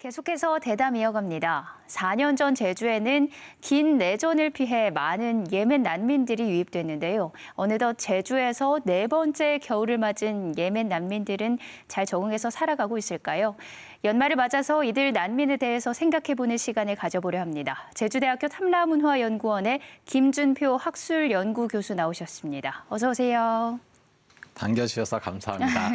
계속해서 대담 이어갑니다. 4년 전 제주에는 긴 내전을 피해 많은 예멘 난민들이 유입됐는데요. 어느덧 제주에서 네 번째 겨울을 맞은 예멘 난민들은 잘 적응해서 살아가고 있을까요? 연말을 맞아서 이들 난민에 대해서 생각해보는 시간을 가져보려 합니다. 제주대학교 탐라문화연구원의 김준표 학술연구 교수 나오셨습니다. 어서 오세요. 반겨주셔서 감사합니다.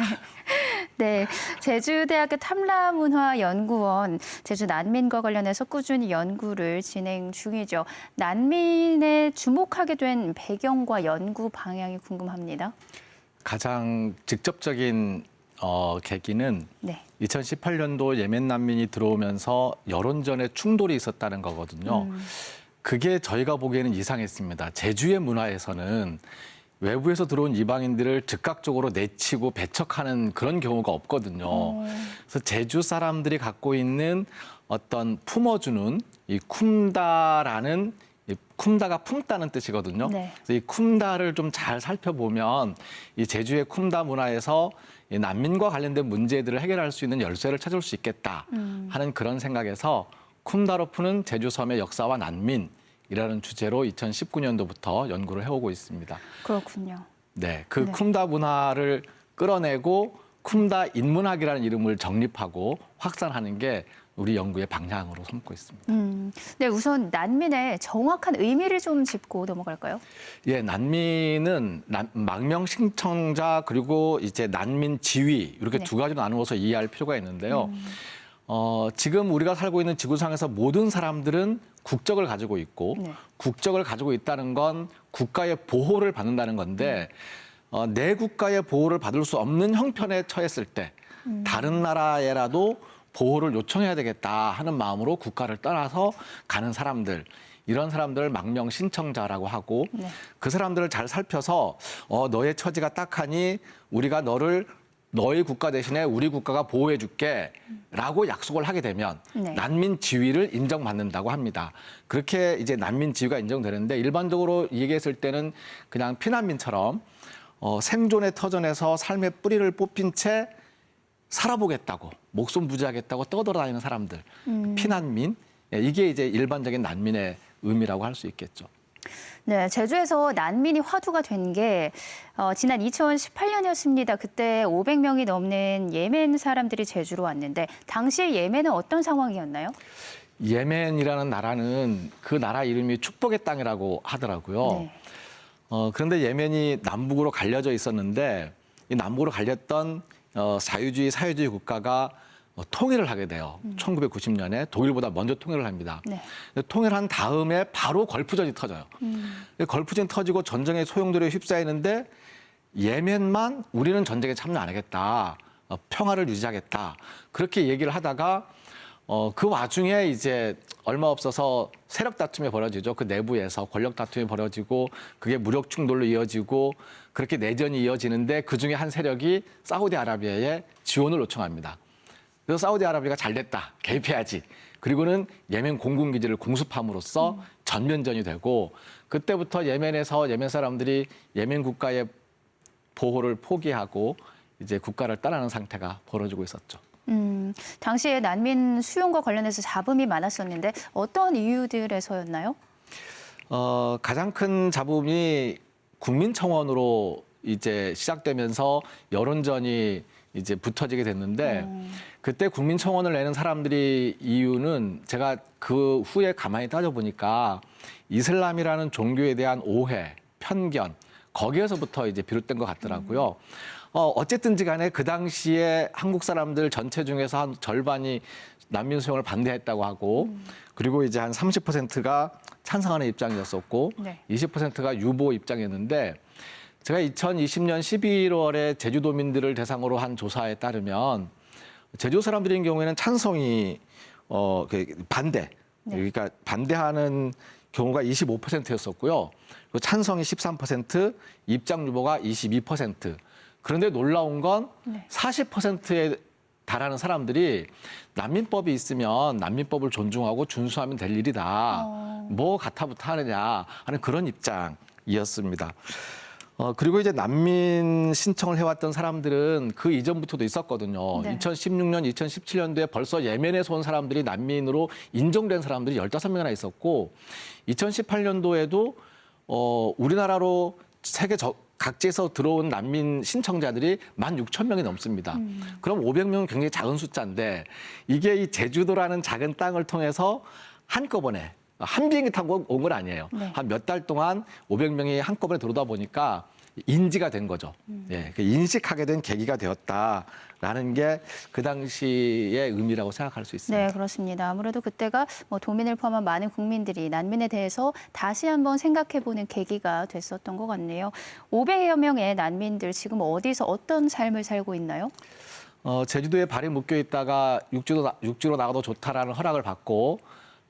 네, 제주대학교 탐라문화연구원 제주 난민과 관련해서 꾸준히 연구를 진행 중이죠. 난민에 주목하게 된 배경과 연구 방향이 궁금합니다. 가장 직접적인 계기는 네. 2018년도 예멘 난민이 들어오면서 여론전에 충돌이 있었다는 거거든요. 그게 저희가 보기에는 이상했습니다. 제주의 문화에서는 외부에서 들어온 이방인들을 즉각적으로 내치고 배척하는 그런 경우가 없거든요. 그래서 제주 사람들이 갖고 있는 어떤 품어주는 이 쿰다라는 쿰다가 품다는 뜻이거든요. 네. 그래서 이 쿰다를 좀 잘 살펴보면 이 제주의 쿰다 문화에서 이 난민과 관련된 문제들을 해결할 수 있는 열쇠를 찾을 수 있겠다 하는 그런 생각에서 쿰다로 푸는 제주 섬의 역사와 난민 이라는 주제로 2019년도부터 연구를 해오고 있습니다. 그렇군요. 네, 그 네. 쿰다 문화를 끌어내고 쿰다 인문학이라는 이름을 정립하고 확산하는 게 우리 연구의 방향으로 삼고 있습니다. 네, 우선 난민의 정확한 의미를 좀 짚고 넘어갈까요? 예, 난민은 망명 신청자 그리고 이제 난민 지위 이렇게 네. 두 가지로 나누어서 이해할 필요가 있는데요. 지금 우리가 살고 있는 지구상에서 모든 사람들은 국적을 가지고 있고 네. 국적을 가지고 있다는 건 국가의 보호를 받는다는 건데 내 국가의 보호를 받을 수 없는 형편에 처했을 때 다른 나라에라도 보호를 요청해야 되겠다 하는 마음으로 국가를 떠나서 가는 사람들 이런 사람들을 망명 신청자라고 하고 네. 그 사람들을 잘 살펴서 너의 처지가 딱하니 우리가 너희 국가 대신에 우리 국가가 보호해 줄게 라고 약속을 하게 되면 네. 난민 지위를 인정받는다고 합니다. 그렇게 이제 난민 지위가 인정되는데 일반적으로 얘기했을 때는 그냥 피난민처럼 생존의 터전에서 삶의 뿌리를 뽑힌 채 살아보겠다고 목숨 부지하겠다고 떠돌아다니는 사람들 피난민 이게 이제 일반적인 난민의 의미라고 할 수 있겠죠. 네, 제주에서 난민이 화두가 된 게 지난 2018년이었습니다. 그때 500명이 넘는 예멘 사람들이 제주로 왔는데 당시 예멘은 어떤 상황이었나요? 예멘이라는 나라는 그 나라 이름이 축복의 땅이라고 하더라고요. 네. 그런데 예멘이 남북으로 갈려져 있었는데 이 남북으로 갈렸던 자유주의 사회주의 국가가 통일을 하게 돼요. 1990년에 독일보다 먼저 통일을 합니다. 네. 통일한 다음에 바로 걸프전이 터져요. 걸프전이 터지고 전쟁의 소용돌이에 휩싸이는데 예멘만 우리는 전쟁에 참여 안 하겠다. 평화를 유지하겠다. 그렇게 얘기를 하다가 그 와중에 이제 얼마 없어서 세력 다툼이 벌어지죠. 그 내부에서 권력 다툼이 벌어지고 그게 무력 충돌로 이어지고 그렇게 내전이 이어지는데 그중에 한 세력이 사우디아라비아에 지원을 요청합니다. 그래서 사우디아라비아가 잘 됐다. 개입해야지. 그리고는 예멘 공군기지를 공습함으로써 전면전이 되고 그때부터 예멘에서 예멘 사람들이 예멘 국가의 보호를 포기하고 이제 국가를 떠나는 상태가 벌어지고 있었죠. 당시에 난민 수용과 관련해서 잡음이 많았었는데 어떤 이유들에서였나요? 가장 큰 잡음이 국민청원으로 이제 시작되면서 여론전이 이제 붙어지게 됐는데 그때 국민청원을 내는 사람들이 이유는 제가 그 후에 가만히 따져보니까 이슬람이라는 종교에 대한 오해, 편견 거기에서부터 이제 비롯된 것 같더라고요. 어쨌든지 간에 그 당시에 한국 사람들 전체 중에서 한 절반이 난민 수용을 반대했다고 하고 그리고 이제 한 30%가 찬성하는 입장이었었고 네. 20%가 유보 입장이었는데 제가 2020년 11월에 제주도민들을 대상으로 한 조사에 따르면 제주 사람들인 경우에는 찬성이 반대, 네. 그러니까 반대하는 경우가 25%였었고요. 그리고 찬성이 13%, 입장 유보가 22%. 그런데 놀라운 건 네. 40%에 달하는 사람들이 난민법이 있으면 난민법을 존중하고 준수하면 될 일이다. 뭐 가타부타 하느냐 하는 그런 입장이었습니다. 그리고 이제 난민 신청을 해왔던 사람들은 그 이전부터도 있었거든요. 네. 2016년, 2017년도에 벌써 예멘에서 온 사람들이 난민으로 인정된 사람들이 15명이나 있었고, 2018년도에도 우리나라로 각지에서 들어온 난민 신청자들이 16,000명이 넘습니다. 그럼 500명은 굉장히 작은 숫자인데, 이게 이 제주도라는 작은 땅을 통해서 한꺼번에 한 비행기 타고 온 건 아니에요. 네. 한 몇 달 동안 500명이 한꺼번에 들어오다 보니까 인지가 된 거죠. 예, 인식하게 된 계기가 되었다라는 게 그 당시의 의미라고 생각할 수 있습니다. 네, 그렇습니다. 아무래도 그때가 도민을 포함한 많은 국민들이 난민에 대해서 다시 한번 생각해보는 계기가 됐었던 것 같네요. 500여 명의 난민들 지금 어디서 어떤 삶을 살고 있나요? 제주도에 발이 묶여 있다가 육지로 나가도 좋다라는 허락을 받고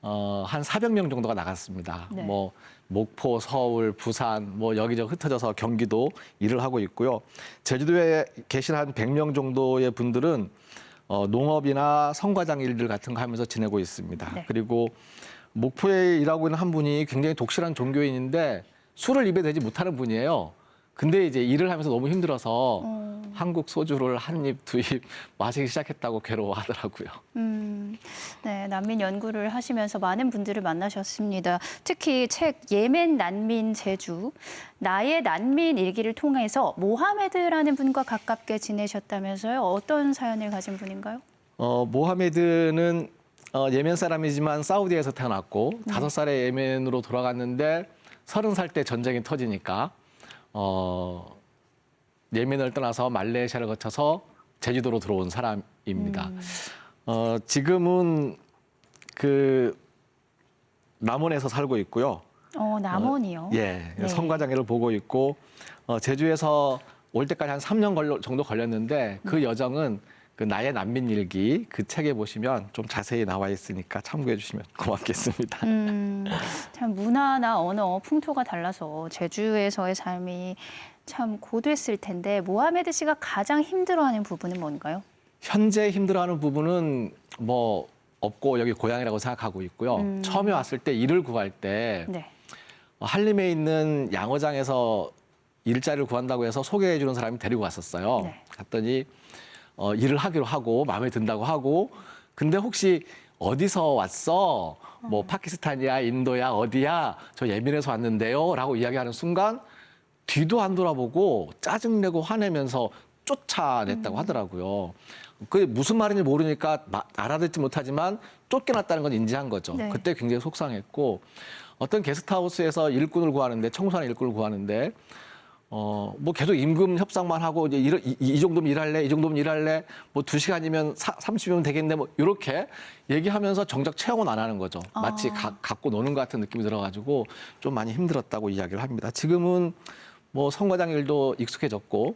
한 400명 정도가 나갔습니다. 네. 뭐 목포, 서울, 부산 뭐 여기저기 흩어져서 경기도 일을 하고 있고요. 제주도에 계신 한 100명 정도의 분들은 농업이나 성과장 일들 같은 거 하면서 지내고 있습니다. 네. 그리고 목포에 일하고 있는 한 분이 굉장히 독실한 종교인인데 술을 입에 대지 못하는 분이에요. 근데 이제 일을 하면서 너무 힘들어서 한국 소주를 한 입, 두 입 마시기 시작했다고 괴로워하더라고요. 네, 난민 연구를 하시면서 많은 분들을 만나셨습니다. 특히 책 예멘 난민 제주, 나의 난민 일기를 통해서 모하메드라는 분과 가깝게 지내셨다면서요. 어떤 사연을 가진 분인가요? 모하메드는 예멘 사람이지만 사우디에서 태어났고 5살에 예멘으로 돌아갔는데 30살 때 전쟁이 터지니까 예멘을 떠나서 말레이시아를 거쳐서 제주도로 들어온 사람입니다. 지금은 그 남원에서 살고 있고요. 남원이요? 예, 네. 성과장애를 보고 있고 제주에서 올 때까지 한 3년 정도 걸렸는데 그 여정은 그 나의 난민 일기 그 책에 보시면 좀 자세히 나와 있으니까 참고해 주시면 고맙겠습니다. 참 문화나 언어, 풍토가 달라서 제주에서의 삶이 참 고됐을 텐데 모하메드 씨가 가장 힘들어하는 부분은 뭔가요? 현재 힘들어하는 부분은 뭐 없고 여기 고향이라고 생각하고 있고요. 처음에 왔을 때 일을 구할 때 네. 한림에 있는 양어장에서 일자리를 구한다고 해서 소개해 주는 사람이 데리고 갔었어요. 네. 갔더니 일을 하기로 하고 마음에 든다고 하고 근데 혹시 어디서 왔어? 뭐 파키스탄이야, 인도야, 어디야? 저 예민해서 왔는데요. 라고 이야기하는 순간 뒤도 안 돌아보고 짜증내고 화내면서 쫓아냈다고 하더라고요. 그게 무슨 말인지 모르니까 알아듣지 못하지만 쫓겨났다는 건 인지한 거죠. 네. 그때 굉장히 속상했고 어떤 게스트하우스에서 일꾼을 구하는데 청소하는 일꾼을 구하는데 뭐 계속 임금 협상만 하고 이제 이 정도면 일할래, 이 정도면 일할래, 뭐 2시간이면 30이면 되겠네, 뭐 이렇게 얘기하면서 정작 채용은 안 하는 거죠. 마치 갖고 노는 것 같은 느낌이 들어가지고 좀 많이 힘들었다고 이야기를 합니다. 지금은 뭐 성과장 일도 익숙해졌고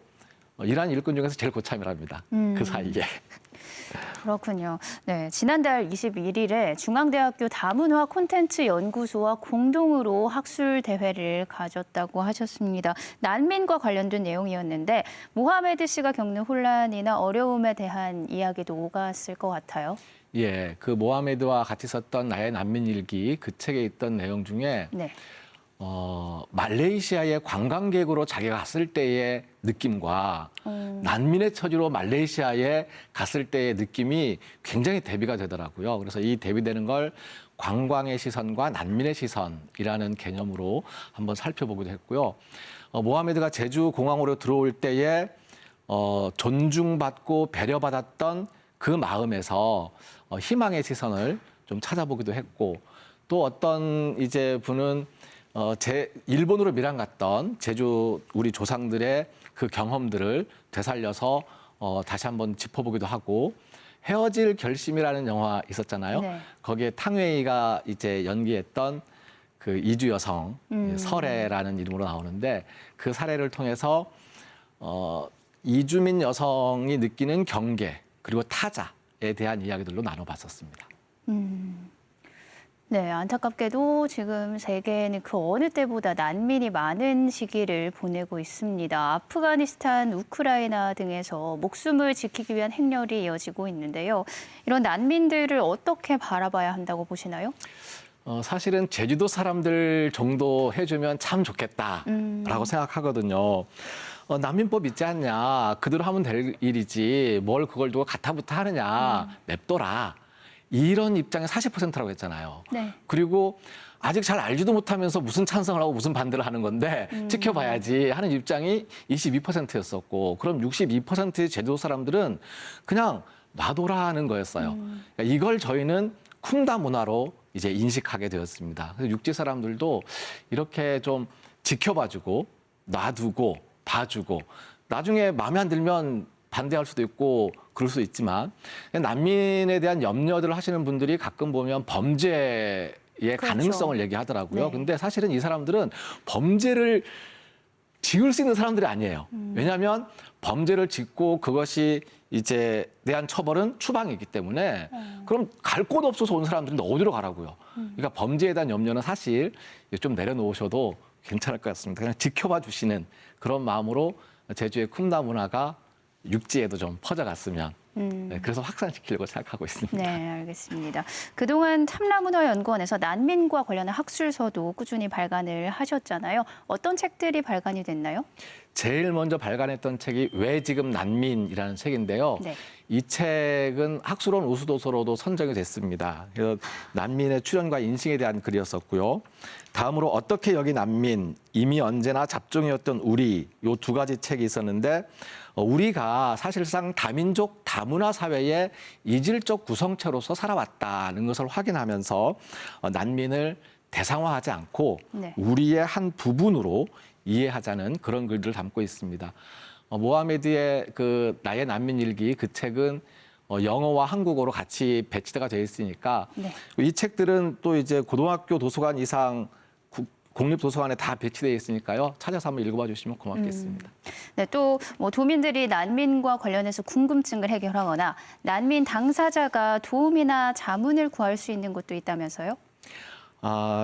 일하는 일꾼 중에서 제일 고참이랍니다. 그 사이에. 그렇군요. 네, 지난달 21일에 중앙대학교 다문화 콘텐츠 연구소와 공동으로 학술 대회를 가졌다고 하셨습니다. 난민과 관련된 내용이었는데 모하메드 씨가 겪는 혼란이나 어려움에 대한 이야기도 오갔을 것 같아요. 예, 그 모하메드와 같이 썼던 나의 난민 일기 그 책에 있던 내용 중에 네. 말레이시아에 관광객으로 자기가 갔을 때의 느낌과 난민의 처지로 말레이시아에 갔을 때의 느낌이 굉장히 대비가 되더라고요. 그래서 이 대비되는 걸 관광의 시선과 난민의 시선이라는 개념으로 한번 살펴보기도 했고요. 모하메드가 제주 공항으로 들어올 때에 존중받고 배려받았던 그 마음에서 희망의 시선을 좀 찾아보기도 했고 또 어떤 이제 분은 일본으로 밀양 갔던 제주 우리 조상들의 그 경험들을 되살려서 다시 한번 짚어보기도 하고 헤어질 결심이라는 영화 있었잖아요. 네. 거기에 탕웨이가 이제 연기했던 그 이주 여성 설애라는 이름으로 나오는데 그 사례를 통해서 이주민 여성이 느끼는 경계 그리고 타자에 대한 이야기들로 나눠봤었습니다. 네, 안타깝게도 지금 세계에는 그 어느 때보다 난민이 많은 시기를 보내고 있습니다. 아프가니스탄, 우크라이나 등에서 목숨을 지키기 위한 행렬이 이어지고 있는데요. 이런 난민들을 어떻게 바라봐야 한다고 보시나요? 사실은 제주도 사람들 정도 해주면 참 좋겠다라고 생각하거든요. 난민법 있지 않냐. 그대로 하면 될 일이지. 뭘 그걸 두고 가타부타 하느냐. 냅둬라. 이런 입장이 40%라고 했잖아요. 네. 그리고 아직 잘 알지도 못하면서 무슨 찬성을 하고 무슨 반대를 하는 건데 지켜봐야지 하는 입장이 22%였었고 그럼 62%의 제주도 사람들은 그냥 놔둬라는 거였어요. 그러니까 이걸 저희는 쿵다 문화로 이제 인식하게 되었습니다. 그래서 육지 사람들도 이렇게 좀 지켜봐주고 놔두고 봐주고 나중에 마음에 안 들면 반대할 수도 있고 그럴 수 있지만 난민에 대한 염려들을 하시는 분들이 가끔 보면 범죄의 그렇죠. 가능성을 얘기하더라고요. 네. 근데 사실은 이 사람들은 범죄를 지을 수 있는 사람들이 아니에요. 왜냐하면 범죄를 짓고 그것이 이제 대한 처벌은 추방이기 때문에 그럼 갈 곳 없어서 온 사람들은 어디로 가라고요. 그러니까 범죄에 대한 염려는 사실 좀 내려놓으셔도 괜찮을 것 같습니다. 그냥 지켜봐 주시는 그런 마음으로 제주의 쿰다 문화가 육지에도 좀 퍼져갔으면 네, 그래서 확산시키려고 생각하고 있습니다. 네, 알겠습니다. 그동안 탐라문화연구원에서 난민과 관련한 학술서도 꾸준히 발간을 하셨잖아요. 어떤 책들이 발간이 됐나요? 제일 먼저 발간했던 책이 왜 지금 난민이라는 책인데요. 네. 이 책은 학술원 우수도서로도 선정이 됐습니다. 그래서 난민의 출현과 인식에 대한 글이었었고요. 다음으로 어떻게 여기 난민, 이미 언제나 잡종이었던 우리 요 두 가지 책이 있었는데 우리가 사실상 다민족 다문화 사회의 이질적 구성체로서 살아왔다는 것을 확인하면서 난민을 대상화하지 않고 네. 우리의 한 부분으로 이해하자는 그런 글들을 담고 있습니다. 모하메드의 그 나의 난민 일기 그 책은 영어와 한국어로 같이 배치가 되어 있으니까 네. 이 책들은 또 이제 고등학교 도서관 이상 공립도서관에 다 배치되어 있으니까요. 찾아서 한번 읽어봐 주시면 고맙겠습니다. 네, 또 뭐 도민들이 난민과 관련해서 궁금증을 해결하거나 난민 당사자가 도움이나 자문을 구할 수 있는 곳도 있다면서요?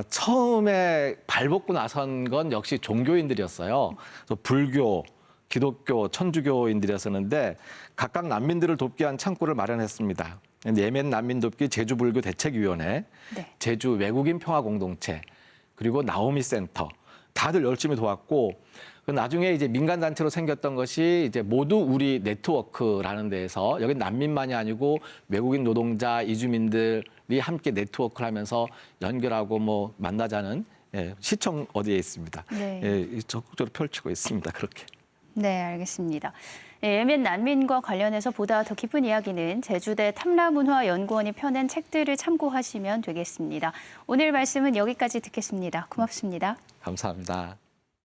처음에 발벗고 나선 건 역시 종교인들이었어요. 그래서 불교, 기독교, 천주교인들이었었는데 각각 난민들을 돕기 위한 창구를 마련했습니다. 예멘 난민 돕기 제주불교 대책위원회, 네. 제주 외국인 평화 공동체, 그리고 나오미 센터 다들 열심히 도왔고 나중에 이제 민간 단체로 생겼던 것이 이제 모두 우리 네트워크라는 데에서 여기 난민만이 아니고 외국인 노동자, 이주민들이 함께 네트워크를 하면서 연결하고 뭐 만나자는 시청 어디에 있습니다. 네. 적극적으로 펼치고 있습니다. 그렇게. 네, 알겠습니다. 예멘 난민과 관련해서 보다 더 깊은 이야기는 제주대 탐라문화연구원이 펴낸 책들을 참고하시면 되겠습니다. 오늘 말씀은 여기까지 듣겠습니다. 고맙습니다. 감사합니다.